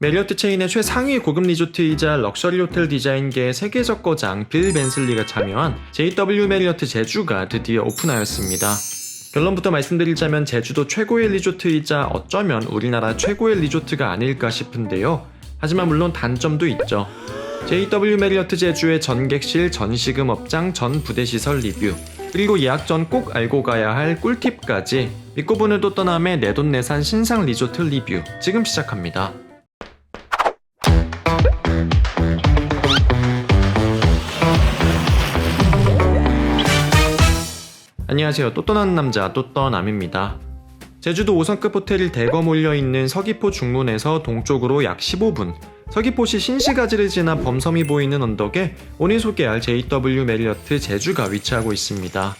메리어트 체인의 최상위 고급 리조트이자 럭셔리 호텔 디자인계의 세계적 거장 빌 벤슬리가 참여한 JW 메리어트 제주가 드디어 오픈하였습니다. 결론부터 말씀드리자면 제주도 최고의 리조트이자 어쩌면 우리나라 최고의 리조트가 아닐까 싶은데요. 하지만 물론 단점도 있죠. JW 메리어트 제주의 전객실, 전시금 업장, 전 부대시설 리뷰, 그리고 예약 전 꼭 알고 가야 할 꿀팁까지 믿고 보내도 떠남의 내돈내산 신상 리조트 리뷰 지금 시작합니다. 안녕하세요. 또 떠나는 남자 또 떠남입니다. 제주도 5성급 호텔이 대거 몰려있는 서귀포 중문에서 동쪽으로 약 15분, 서귀포시 신시가지를 지나 범섬이 보이는 언덕에 오늘 소개할 JW 메리어트 제주가 위치하고 있습니다.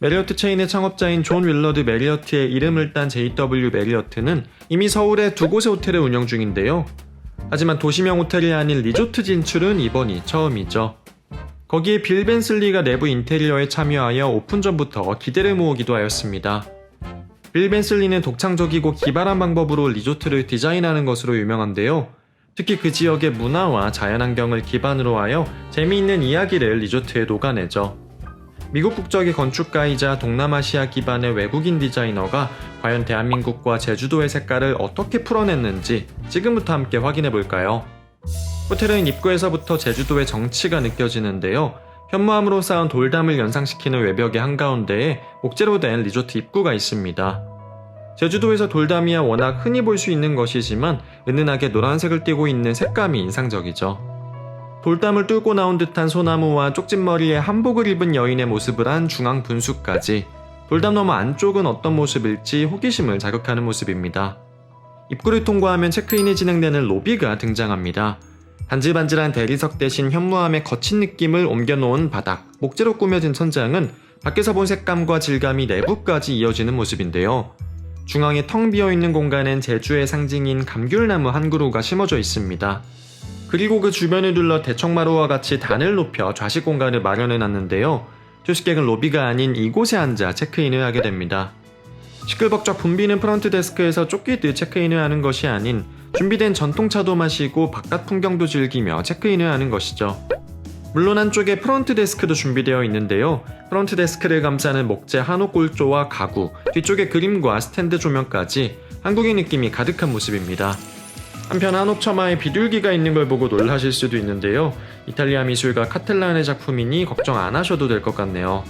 메리어트 체인의 창업자인 존 윌러드 메리어트의 이름을 딴 JW 메리어트는 이미 서울에 두 곳의 호텔을 운영 중인데요. 하지만 도시명 호텔이 아닌 리조트 진출은 이번이 처음이죠. 거기에 빌 벤슬리가 내부 인테리어에 참여하여 오픈 전부터 기대를 모으기도 하였습니다. 빌 벤슬리는 독창적이고 기발한 방법으로 리조트를 디자인하는 것으로 유명한데요. 특히 그 지역의 문화와 자연환경을 기반으로 하여 재미있는 이야기를 리조트에 녹아내죠. 미국 국적의 건축가이자 동남아시아 기반의 외국인 디자이너가 과연 대한민국과 제주도의 색깔을 어떻게 풀어냈는지 지금부터 함께 확인해볼까요? 호텔은 입구에서부터 제주도의 정취가 느껴지는데요. 현무암으로 쌓은 돌담을 연상시키는 외벽의 한가운데에 목재로 된 리조트 입구가 있습니다. 제주도에서 돌담이야 워낙 흔히 볼 수 있는 것이지만 은은하게 노란색을 띠고 있는 색감이 인상적이죠. 돌담을 뚫고 나온 듯한 소나무와 쪽집머리에 한복을 입은 여인의 모습을 한 중앙 분수까지 돌담 너머 안쪽은 어떤 모습일지 호기심을 자극하는 모습입니다. 입구를 통과하면 체크인이 진행되는 로비가 등장합니다. 반질반질한 대리석 대신 현무암의 거친 느낌을 옮겨놓은 바닥, 목재로 꾸며진 천장은 밖에서 본 색감과 질감이 내부까지 이어지는 모습인데요. 중앙에 텅 비어있는 공간엔 제주의 상징인 감귤나무 한 그루가 심어져 있습니다. 그리고 그 주변을 둘러 대청마루와 같이 단을 높여 좌식 공간을 마련해놨는데요. 투숙객은 로비가 아닌 이곳에 앉아 체크인을 하게 됩니다. 시끌벅적 붐비는 프런트 데스크에서 쫓기듯 체크인을 하는 것이 아닌 준비된 전통차도 마시고 바깥 풍경도 즐기며 체크인을 하는 것이죠. 물론 한쪽에 프런트 데스크도 준비되어 있는데요. 프런트 데스크를 감싸는 목재 한옥 골조와 가구, 뒤쪽에 그림과 스탠드 조명까지 한국의 느낌이 가득한 모습입니다. 한편 한옥 처마에 비둘기가 있는 걸 보고 놀라실 수도 있는데요. 이탈리아 미술가 카텔란의 작품이니 걱정 안 하셔도 될 것 같네요.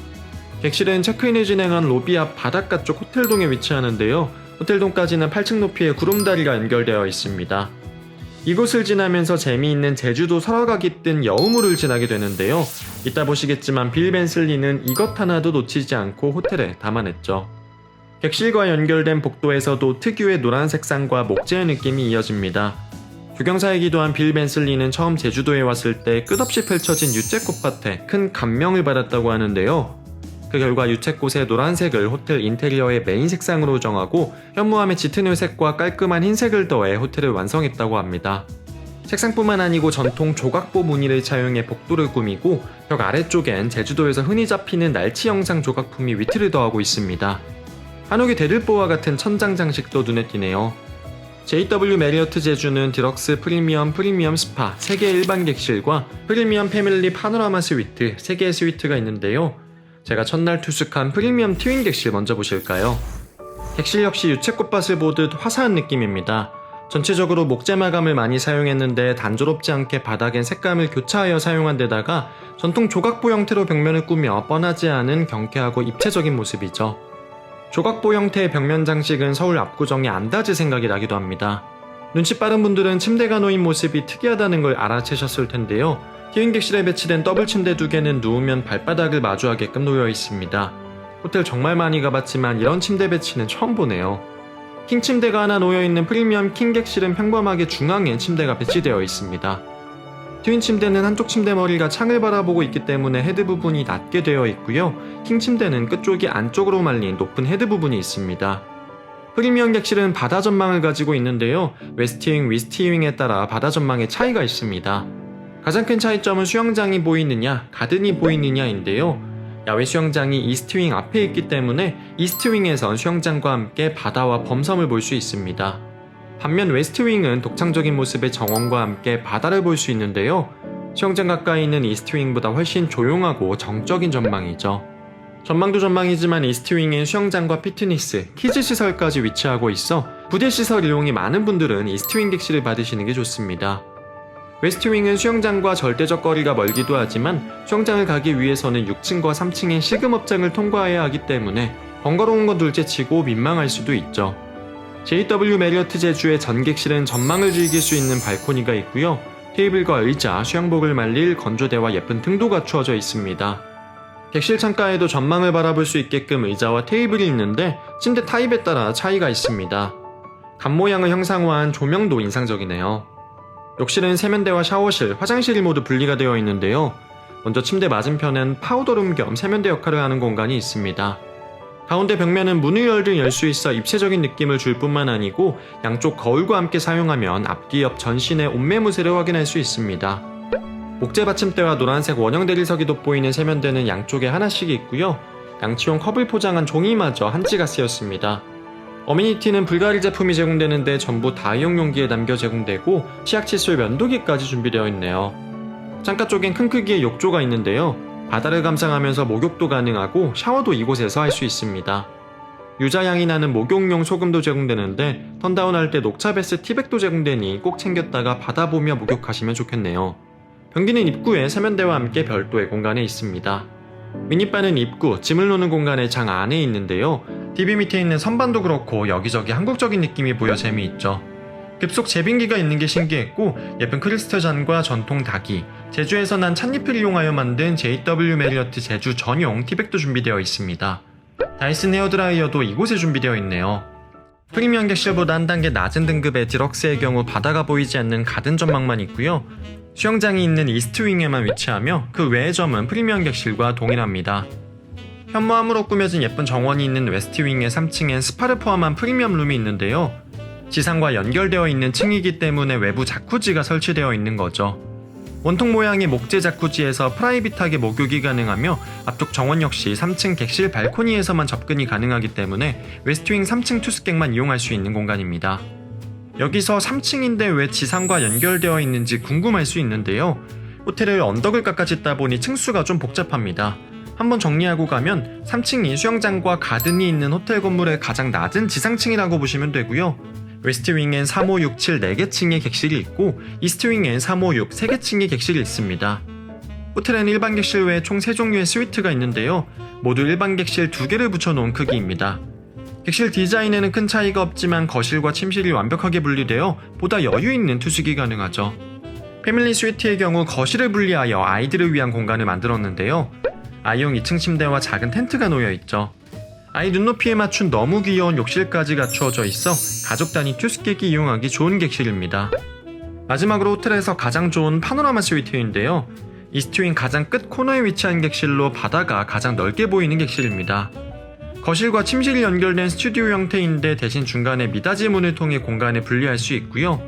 객실은 체크인을 진행한 로비 앞 바닷가 쪽 호텔동에 위치하는데요. 호텔동까지는 8층 높이의 구름다리가 연결되어 있습니다. 이곳을 지나면서 재미있는 제주도 설화각이 뜬 여우물을 지나게 되는데요. 이따 보시겠지만 빌 벤슬리는 이것 하나도 놓치지 않고 호텔에 담아냈죠. 객실과 연결된 복도에서도 특유의 노란 색상과 목재의 느낌이 이어집니다. 조경사이기도 한 빌 벤슬리는 처음 제주도에 왔을 때 끝없이 펼쳐진 유채꽃밭에 큰 감명을 받았다고 하는데요. 그 결과 유채꽃의 노란색을 호텔 인테리어의 메인 색상으로 정하고 현무암의 짙은 회색과 깔끔한 흰색을 더해 호텔을 완성했다고 합니다. 색상뿐만 아니고 전통 조각보 무늬를 차용해 복도를 꾸미고 벽 아래쪽엔 제주도에서 흔히 잡히는 날치 형상 조각품이 위트를 더하고 있습니다. 한옥의 대들보와 같은 천장 장식도 눈에 띄네요. JW 메리어트 제주는 디럭스 프리미엄 스파 3개의 일반 객실과 프리미엄 패밀리 파노라마 스위트 3개의 스위트가 있는데요. 제가 첫날 투숙한 프리미엄 트윈 객실 먼저 보실까요? 객실 역시 유채꽃밭을 보듯 화사한 느낌입니다. 전체적으로 목재 마감을 많이 사용했는데 단조롭지 않게 바닥엔 색감을 교차하여 사용한 데다가 전통 조각보 형태로 벽면을 꾸며 뻔하지 않은 경쾌하고 입체적인 모습이죠. 조각보 형태의 벽면 장식은 서울 압구정의 안다즈 생각이 나기도 합니다. 눈치 빠른 분들은 침대가 놓인 모습이 특이하다는 걸 알아채셨을 텐데요. 트윈 객실에 배치된 더블 침대 2개는 누우면 발바닥을 마주하게끔 놓여 있습니다. 호텔 정말 많이 가봤지만 이런 침대 배치는 처음 보네요. 킹 침대가 하나 놓여있는 프리미엄 킹 객실은 평범하게 중앙에 침대가 배치되어 있습니다. 트윈 침대는 한쪽 침대 머리가 창을 바라보고 있기 때문에 헤드 부분이 낮게 되어 있고요. 킹 침대는 끝쪽이 안쪽으로 말린 높은 헤드 부분이 있습니다. 프리미엄 객실은 바다 전망을 가지고 있는데요. 웨스트윙, 위스트윙에 따라 바다 전망에 차이가 있습니다. 가장 큰 차이점은 수영장이 보이느냐, 가든이 보이느냐인데요. 야외 수영장이 이스트윙 앞에 있기 때문에 이스트윙에선 수영장과 함께 바다와 범섬을 볼 수 있습니다. 반면 웨스트윙은 독창적인 모습의 정원과 함께 바다를 볼 수 있는데요. 수영장 가까이 있는 이스트윙보다 훨씬 조용하고 정적인 전망이죠. 전망도 전망이지만 이스트윙엔 수영장과 피트니스, 키즈 시설까지 위치하고 있어 부대 시설 이용이 많은 분들은 이스트윙 객실을 받으시는 게 좋습니다. 웨스트윙은 수영장과 절대적 거리가 멀기도 하지만 수영장을 가기 위해서는 6층과 3층의 시금업장을 통과해야 하기 때문에 번거로운 건 둘째치고 민망할 수도 있죠. JW 메리어트 제주의 전객실은 전망을 즐길 수 있는 발코니가 있고요. 테이블과 의자, 수영복을 말릴 건조대와 예쁜 등도 갖추어져 있습니다. 객실 창가에도 전망을 바라볼 수 있게끔 의자와 테이블이 있는데 침대 타입에 따라 차이가 있습니다. 간 모양을 형상화한 조명도 인상적이네요. 욕실은 세면대와 샤워실, 화장실이 모두 분리가 되어 있는데요. 먼저 침대 맞은편엔 파우더룸 겸 세면대 역할을 하는 공간이 있습니다. 가운데 벽면은 문을 열든 열 수 있어 입체적인 느낌을 줄 뿐만 아니고 양쪽 거울과 함께 사용하면 앞뒤 옆 전신의 옷매무새를 확인할 수 있습니다. 목재 받침대와 노란색 원형 대리석이 돋보이는 세면대는 양쪽에 하나씩 있고요. 양치용 컵을 포장한 종이마저 한지가 쓰였습니다. 어메니티는 불가리 제품이 제공되는데 전부 다이용 용기에 담겨 제공되고 치약 칫솔 면도기까지 준비되어 있네요. 창가 쪽엔 큰 크기의 욕조가 있는데요. 바다를 감상하면서 목욕도 가능하고 샤워도 이곳에서 할 수 있습니다. 유자향이 나는 목욕용 소금도 제공되는데 턴다운 할 때 녹차베스 티백도 제공되니 꼭 챙겼다가 바다 보며 목욕하시면 좋겠네요. 변기는 입구에 세면대와 함께 별도의 공간에 있습니다. 미니바는 입구, 짐을 놓는 공간의 장 안에 있는데요. TV 밑에 있는 선반도 그렇고 여기저기 한국적인 느낌이 보여 재미있죠. 급속 제빙기가 있는 게 신기했고 예쁜 크리스탈 잔과 전통 닭이, 제주에서 난 찻잎을 이용하여 만든 JW 메리어트 제주 전용 티백도 준비되어 있습니다. 다이슨 헤어드라이어도 이곳에 준비되어 있네요. 프리미엄 객실보다 한 단계 낮은 등급의 디럭스의 경우 바다가 보이지 않는 가든 전망만 있고요. 수영장이 있는 이스트윙에만 위치하며 그 외의 점은 프리미엄 객실과 동일합니다. 현무암으로 꾸며진 예쁜 정원이 있는 웨스트윙의 3층엔 스파를 포함한 프리미엄 룸이 있는데요. 지상과 연결되어 있는 층이기 때문에 외부 자쿠지가 설치되어 있는 거죠. 원통 모양의 목재 자쿠지에서 프라이빗하게 목욕이 가능하며 앞쪽 정원 역시 3층 객실 발코니에서만 접근이 가능하기 때문에 웨스트윙 3층 투숙객만 이용할 수 있는 공간입니다. 여기서 3층인데 왜 지상과 연결되어 있는지 궁금할 수 있는데요. 호텔을 언덕을 깎아짓다 보니 층수가 좀 복잡합니다. 한번 정리하고 가면 3층이 수영장과 가든이 있는 호텔 건물의 가장 낮은 지상층이라고 보시면 되고요. 웨스트윙엔 3, 5, 6, 7 4개 층의 객실이 있고 이스트윙엔 3, 5, 6 3개 층의 객실이 있습니다. 호텔엔 일반 객실 외에 총 3종류의 스위트가 있는데요. 모두 일반 객실 2개를 붙여놓은 크기입니다. 객실 디자인에는 큰 차이가 없지만 거실과 침실이 완벽하게 분리되어 보다 여유있는 투숙이 가능하죠. 패밀리 스위트의 경우 거실을 분리하여 아이들을 위한 공간을 만들었는데요. 아이용 2층 침대와 작은 텐트가 놓여있죠. 아이 눈높이에 맞춘 너무 귀여운 욕실까지 갖추어져 있어 가족 단위 투숙객이 이용하기 좋은 객실입니다. 마지막으로 호텔에서 가장 좋은 파노라마 스위트인데요. 이스트윙 가장 끝 코너에 위치한 객실로 바다가 가장 넓게 보이는 객실입니다. 거실과 침실이 연결된 스튜디오 형태인데 대신 중간에 미닫이 문을 통해 공간을 분리할 수 있고요.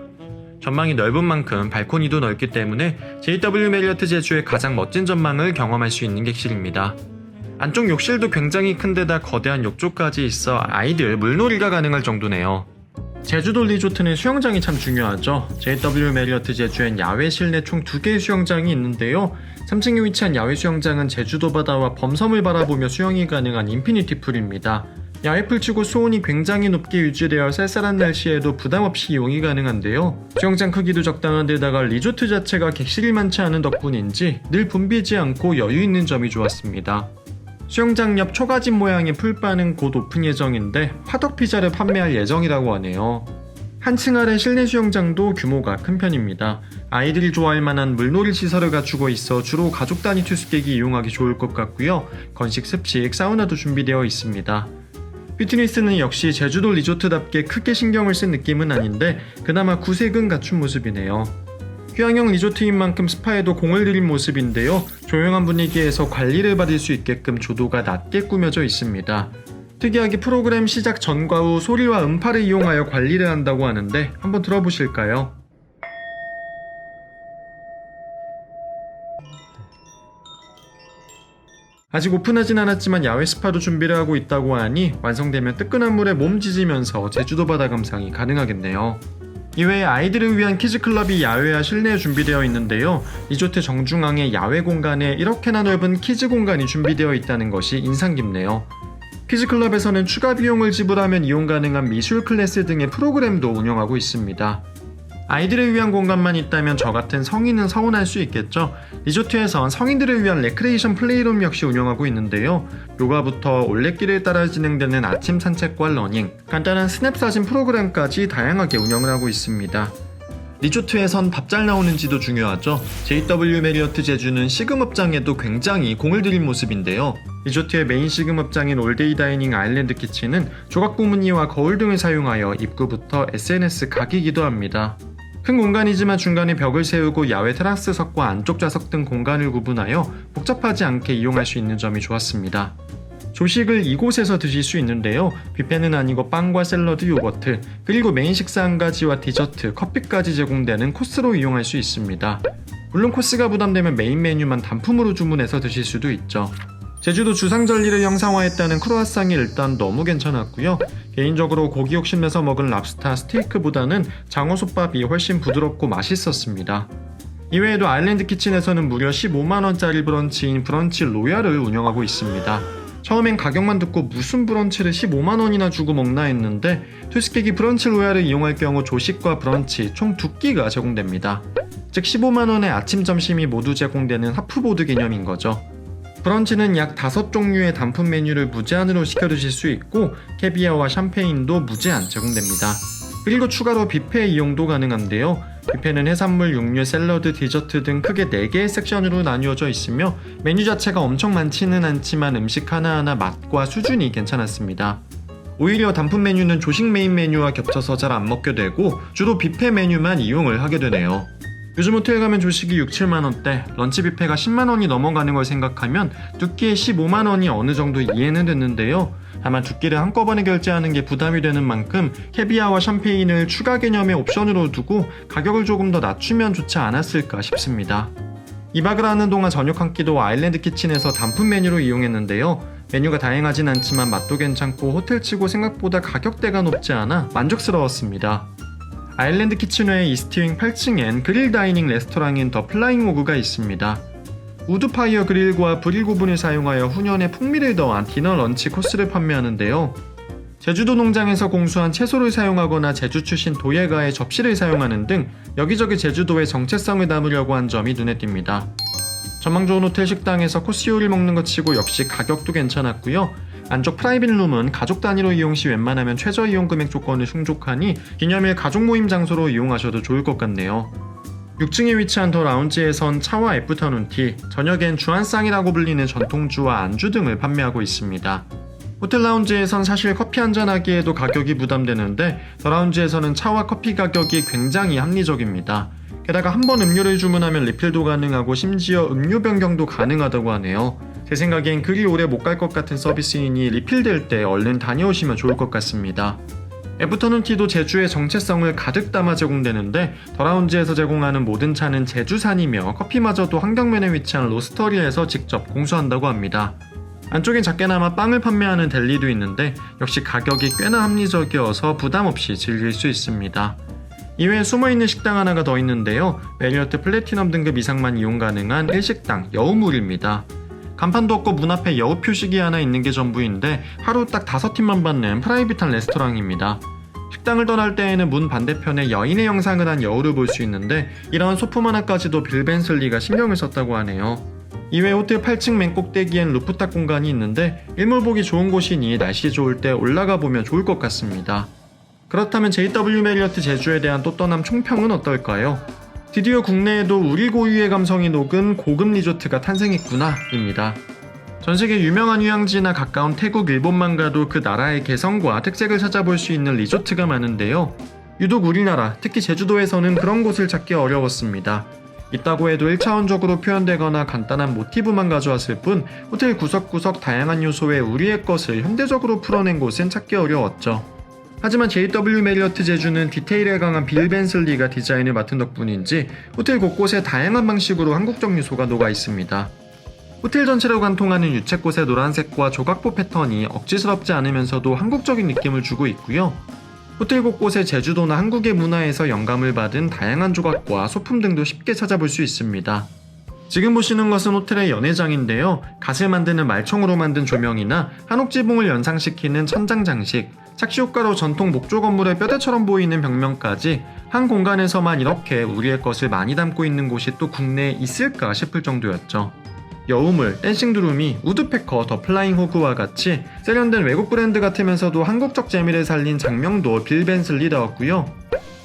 전망이 넓은 만큼 발코니도 넓기 때문에 JW 메리어트 제주의 가장 멋진 전망을 경험할 수 있는 객실입니다. 안쪽 욕실도 굉장히 큰데다 거대한 욕조까지 있어 아이들 물놀이가 가능할 정도네요. 제주도 리조트는 수영장이 참 중요하죠. JW 메리어트 제주엔 야외 실내 총 2개의 수영장이 있는데요. 3층에 위치한 야외 수영장은 제주도 바다와 범섬을 바라보며 수영이 가능한 인피니티 풀입니다. 야외 풀치고 수온이 굉장히 높게 유지되어 쌀쌀한 날씨에도 부담없이 이용이 가능한데요. 수영장 크기도 적당한 데다가 리조트 자체가 객실이 많지 않은 덕분인지 늘 붐비지 않고 여유있는 점이 좋았습니다. 수영장 옆 초가집 모양의 풀바는 곧 오픈 예정인데 화덕 피자를 판매할 예정이라고 하네요. 한층 아래 실내 수영장도 규모가 큰 편입니다. 아이들이 좋아할 만한 물놀이 시설을 갖추고 있어 주로 가족 단위 투숙객이 이용하기 좋을 것 같고요. 건식, 습식, 사우나도 준비되어 있습니다. 피트니스는 역시 제주도 리조트답게 크게 신경을 쓴 느낌은 아닌데 그나마 구색은 갖춘 모습이네요. 휴양형 리조트인 만큼 스파에도 공을 들인 모습인데요. 조용한 분위기에서 관리를 받을 수 있게끔 조도가 낮게 꾸며져 있습니다. 특이하게 프로그램 시작 전과 후 소리와 음파를 이용하여 관리를 한다고 하는데 한번 들어보실까요? 아직 오픈하진 않았지만 야외 스파도 준비를 하고 있다고 하니 완성되면 뜨끈한 물에 몸 지지면서 제주도 바다 감상이 가능하겠네요. 이외에 아이들을 위한 키즈클럽이 야외와 실내에 준비되어 있는데요. 리조트 정중앙에 야외 공간에 이렇게나 넓은 키즈 공간이 준비되어 있다는 것이 인상 깊네요. 키즈클럽에서는 추가 비용을 지불하면 이용 가능한 미술 클래스 등의 프로그램도 운영하고 있습니다. 아이들을 위한 공간만 있다면 저 같은 성인은 서운할 수 있겠죠. 리조트에선 성인들을 위한 레크레이션 플레이룸 역시 운영하고 있는데요. 요가부터 올레길을 따라 진행되는 아침 산책과 러닝, 간단한 스냅 사진 프로그램까지 다양하게 운영을 하고 있습니다. 리조트에선 밥 잘 나오는지도 중요하죠. JW 메리어트 제주는 시금업장에도 굉장히 공을 들인 모습인데요. 리조트의 메인 시금업장인 올데이 다이닝 아일랜드 키친은 조각구무늬와 거울 등을 사용하여 입구부터 SNS 각이기도 합니다. 큰 공간이지만 중간에 벽을 세우고 야외 테라스석과 안쪽 좌석 등 공간을 구분하여 복잡하지 않게 이용할 수 있는 점이 좋았습니다. 조식을 이곳에서 드실 수 있는데요. 뷔페는 아니고 빵과 샐러드, 요거트, 그리고 메인 식사 한 가지와 디저트, 커피까지 제공되는 코스로 이용할 수 있습니다. 물론 코스가 부담되면 메인 메뉴만 단품으로 주문해서 드실 수도 있죠. 제주도 주상절리를 형상화했다는 크로아상이 일단 너무 괜찮았고요. 개인적으로 고기 욕심내서 먹은 랍스타 스테이크보다는 장어솥밥이 훨씬 부드럽고 맛있었습니다. 이외에도 아일랜드 키친에서는 무려 15만원짜리 브런치인 브런치 로얄을 운영하고 있습니다. 처음엔 가격만 듣고 무슨 브런치를 15만원이나 주고 먹나 했는데 투스케기 브런치 로얄을 이용할 경우 조식과 브런치 총 2끼가 제공됩니다. 즉 15만원에 아침 점심이 모두 제공되는 하프보드 개념인 거죠. 브런치는 약 5종류의 단품 메뉴를 무제한으로 시켜 드실 수 있고 캐비아와 샴페인도 무제한 제공됩니다. 그리고 추가로 뷔페 이용도 가능한데요. 뷔페는 해산물, 육류, 샐러드, 디저트 등 크게 4개의 섹션으로 나뉘어져 있으며 메뉴 자체가 엄청 많지는 않지만 음식 하나하나 맛과 수준이 괜찮았습니다. 오히려 단품 메뉴는 조식 메인 메뉴와 겹쳐서 잘 안 먹게 되고 주로 뷔페 메뉴만 이용을 하게 되네요. 요즘 호텔 가면 조식이 6, 7만원대, 런치 뷔페가 10만원이 넘어가는 걸 생각하면 두 끼에 15만원이 어느 정도 이해는 됐는데요. 다만 두 끼를 한꺼번에 결제하는 게 부담이 되는 만큼 캐비아와 샴페인을 추가 개념의 옵션으로 두고 가격을 조금 더 낮추면 좋지 않았을까 싶습니다. 2박을 하는 동안 저녁 한 끼도 아일랜드 키친에서 단품 메뉴로 이용했는데요. 메뉴가 다양하진 않지만 맛도 괜찮고 호텔치고 생각보다 가격대가 높지 않아 만족스러웠습니다. 아일랜드 키친 외에 이스트윙 8층엔 그릴 다이닝 레스토랑인 더 플라잉 오그가 있습니다. 우드파이어 그릴과 브릴구분을 사용하여 훈연에 풍미를 더한 디너 런치 코스를 판매하는데요. 제주도 농장에서 공수한 채소를 사용하거나 제주 출신 도예가의 접시를 사용하는 등 여기저기 제주도의 정체성을 담으려고 한 점이 눈에 띕니다. 전망 좋은 호텔 식당에서 코스 요리를 먹는 것 치고 역시 가격도 괜찮았고요. 안쪽 프라이빗 룸은 가족 단위로 이용 시 웬만하면 최저 이용 금액 조건을 충족하니 기념일 가족 모임 장소로 이용하셔도 좋을 것 같네요. 6층에 위치한 더 라운지에선 차와 애프터눈 티, 저녁엔 주안상이라고 불리는 전통주와 안주 등을 판매하고 있습니다. 호텔 라운지에선 사실 커피 한잔 하기에도 가격이 부담되는데 더 라운지에서는 차와 커피 가격이 굉장히 합리적입니다. 게다가 한 번 음료를 주문하면 리필도 가능하고 심지어 음료 변경도 가능하다고 하네요. 제 생각엔 그리 오래 못 갈 것 같은 서비스이니 리필될 때 얼른 다녀오시면 좋을 것 같습니다. 애프터눈 티도 제주의 정체성을 가득 담아 제공되는데 더 라운지에서 제공하는 모든 차는 제주산이며 커피마저도 환경면에 위치한 로스터리에서 직접 공수한다고 합니다. 안쪽엔 작게나마 빵을 판매하는 델리도 있는데 역시 가격이 꽤나 합리적이어서 부담없이 즐길 수 있습니다. 이외에 숨어있는 식당 하나가 더 있는데요. 메리어트 플래티넘 등급 이상만 이용 가능한 일식당 여우물입니다. 간판도 없고 문 앞에 여우 표식이 하나 있는 게 전부인데 하루 딱 5팀만 받는 프라이빗한 레스토랑입니다. 식당을 떠날 때에는 문 반대편에 여인의 영상을 한 여우를 볼 수 있는데 이러한 소품 하나까지도 빌 벤슬리가 신경을 썼다고 하네요. 이외 호텔 8층 맨 꼭대기엔 루프탑 공간이 있는데 일몰 보기 좋은 곳이니 날씨 좋을 때 올라가 보면 좋을 것 같습니다. 그렇다면 JW 메리어트 제주에 대한 또 떠남 총평은 어떨까요? 드디어 국내에도 우리 고유의 감성이 녹은 고급 리조트가 탄생했구나 입니다. 전세계 유명한 휴양지나 가까운 태국, 일본만 가도 그 나라의 개성과 특색을 찾아볼 수 있는 리조트가 많은데요. 유독 우리나라, 특히 제주도에서는 그런 곳을 찾기 어려웠습니다. 있다고 해도 1차원적으로 표현되거나 간단한 모티브만 가져왔을 뿐 호텔 구석구석 다양한 요소의 우리의 것을 현대적으로 풀어낸 곳은 찾기 어려웠죠. 하지만 JW 메리어트 제주는 디테일에 강한 빌 벤슬리가 디자인을 맡은 덕분인지 호텔 곳곳에 다양한 방식으로 한국적 요소가 녹아 있습니다. 호텔 전체로 관통하는 유채꽃의 노란색과 조각보 패턴이 억지스럽지 않으면서도 한국적인 느낌을 주고 있고요. 호텔 곳곳에 제주도나 한국의 문화에서 영감을 받은 다양한 조각과 소품 등도 쉽게 찾아볼 수 있습니다. 지금 보시는 것은 호텔의 연회장인데요. 갓을 만드는 말총으로 만든 조명이나 한옥지붕을 연상시키는 천장 장식, 착시효과로 전통 목조 건물의 뼈대처럼 보이는 벽면까지 한 공간에서만 이렇게 우리의 것을 많이 담고 있는 곳이 또 국내에 있을까 싶을 정도였죠. 여우물, 댄싱두루미, 우드패커, 더 플라잉 호그와 같이 세련된 외국 브랜드 같으면서도 한국적 재미를 살린 장명도 빌 벤슬리다웠고요.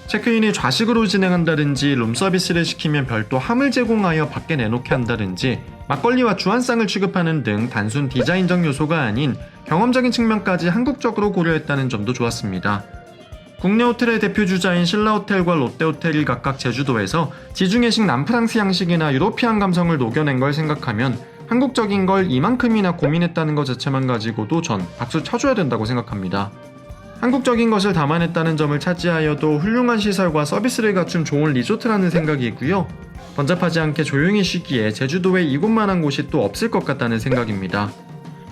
체크인이 좌식으로 진행한다든지 룸서비스를 시키면 별도 함을 제공하여 밖에 내놓게 한다든지 막걸리와 주한상을 취급하는 등 단순 디자인적 요소가 아닌 경험적인 측면까지 한국적으로 고려했다는 점도 좋았습니다. 국내 호텔의 대표 주자인 신라호텔과 롯데호텔이 각각 제주도에서 지중해식 남프랑스 양식이나 유로피안 감성을 녹여낸 걸 생각하면 한국적인 걸 이만큼이나 고민했다는 것 자체만 가지고도 전 박수 쳐줘야 된다고 생각합니다. 한국적인 것을 담아냈다는 점을 차지하여도 훌륭한 시설과 서비스를 갖춘 좋은 리조트라는 생각이고요. 번잡하지 않게 조용히 쉬기에 제주도에 이곳만한 곳이 또 없을 것 같다는 생각입니다.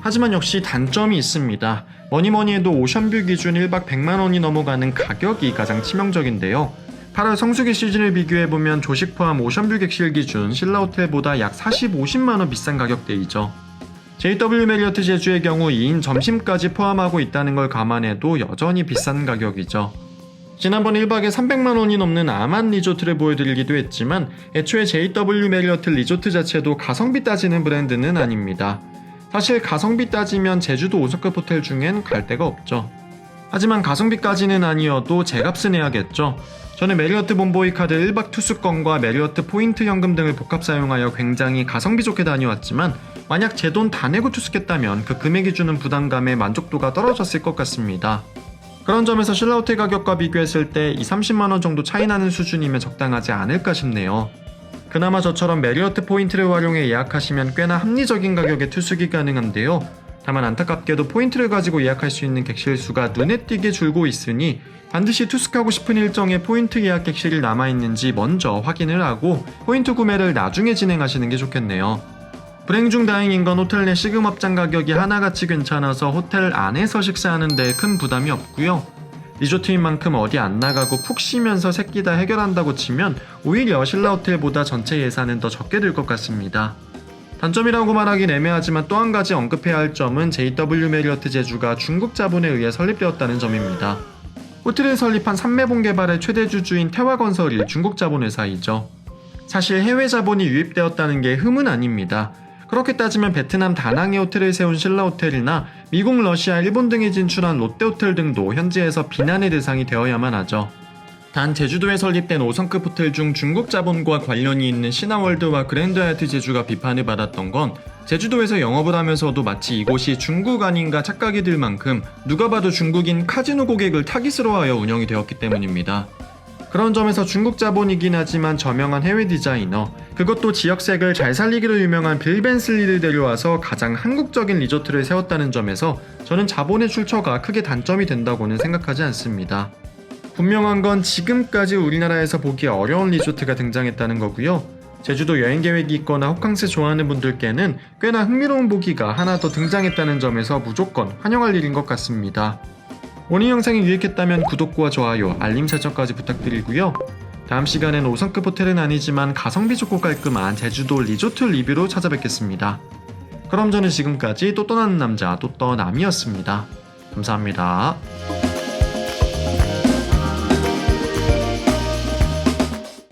하지만 역시 단점이 있습니다. 뭐니뭐니 해도 오션뷰 기준 1박 100만원이 넘어가는 가격이 가장 치명적인데요. 8월 성수기 시즌을 비교해보면 조식 포함 오션뷰 객실 기준 신라호텔보다 약 40-50만원 비싼 가격대이죠. JW 메리어트 제주의 경우 2인 점심까지 포함하고 있다는 걸 감안해도 여전히 비싼 가격이죠. 지난번 1박에 300만원이 넘는 아만 리조트를 보여드리기도 했지만 애초에 JW 메리어트 리조트 자체도 가성비 따지는 브랜드는 아닙니다. 사실 가성비 따지면 제주도 5성급 호텔 중엔 갈 데가 없죠. 하지만 가성비까지는 아니어도 제값은 해야겠죠. 저는 메리어트 본보이 카드 1박 투숙권과 메리어트 포인트 현금 등을 복합 사용하여 굉장히 가성비 좋게 다녀왔지만 만약 제 돈 다 내고 투숙했다면 그 금액이 주는 부담감에 만족도가 떨어졌을 것 같습니다. 그런 점에서 신라호텔 가격과 비교했을 때 20-30만원 정도 차이 나는 수준이면 적당하지 않을까 싶네요. 그나마 저처럼 메리어트 포인트를 활용해 예약하시면 꽤나 합리적인 가격에 투숙이 가능한데요. 다만 안타깝게도 포인트를 가지고 예약할 수 있는 객실 수가 눈에 띄게 줄고 있으니 반드시 투숙하고 싶은 일정에 포인트 예약 객실이 남아있는지 먼저 확인을 하고 포인트 구매를 나중에 진행하시는 게 좋겠네요. 불행 중 다행인 건 호텔 내 시금업장 가격이 하나같이 괜찮아서 호텔 안에서 식사하는 데 큰 부담이 없고요. 리조트인 만큼 어디 안 나가고 푹 쉬면서 새끼 다 해결한다고 치면 오히려 신라호텔보다 전체 예산은 더 적게 들 것 같습니다. 단점이라고 말하긴 애매하지만 또 한 가지 언급해야 할 점은 JW 메리어트 제주가 중국 자본에 의해 설립되었다는 점입니다. 호텔을 설립한 삼매봉 개발의 최대 주주인 태화건설이 중국 자본 회사이죠. 사실 해외 자본이 유입되었다는 게 흠은 아닙니다. 그렇게 따지면 베트남 다낭에 호텔을 세운 신라호텔이나 미국, 러시아, 일본 등에 진출한 롯데호텔 등도 현지에서 비난의 대상이 되어야만 하죠. 단 제주도에 설립된 5성급 호텔 중 중국 자본과 관련이 있는 신화월드와 그랜드하얏트 제주가 비판을 받았던 건 제주도에서 영업을 하면서도 마치 이곳이 중국 아닌가 착각이 들 만큼 누가 봐도 중국인 카지노 고객을 타깃으로 하여 운영이 되었기 때문입니다. 그런 점에서 중국 자본이긴 하지만 저명한 해외 디자이너, 그것도 지역색을 잘 살리기로 유명한 빌 벤슬리를 데려와서 가장 한국적인 리조트를 세웠다는 점에서 저는 자본의 출처가 크게 단점이 된다고는 생각하지 않습니다. 분명한 건 지금까지 우리나라에서 보기 어려운 리조트가 등장했다는 거고요. 제주도 여행 계획이 있거나 호캉스 좋아하는 분들께는 꽤나 흥미로운 보기가 하나 더 등장했다는 점에서 무조건 환영할 일인 것 같습니다. 오늘 영상이 유익했다면 구독과 좋아요, 알림 설정까지 부탁드리고요. 다음 시간엔 5성급 호텔은 아니지만 가성비 좋고 깔끔한 제주도 리조트 리뷰로 찾아뵙겠습니다. 그럼 저는 지금까지 또 떠나는 남자 또 떠남이었습니다. 감사합니다.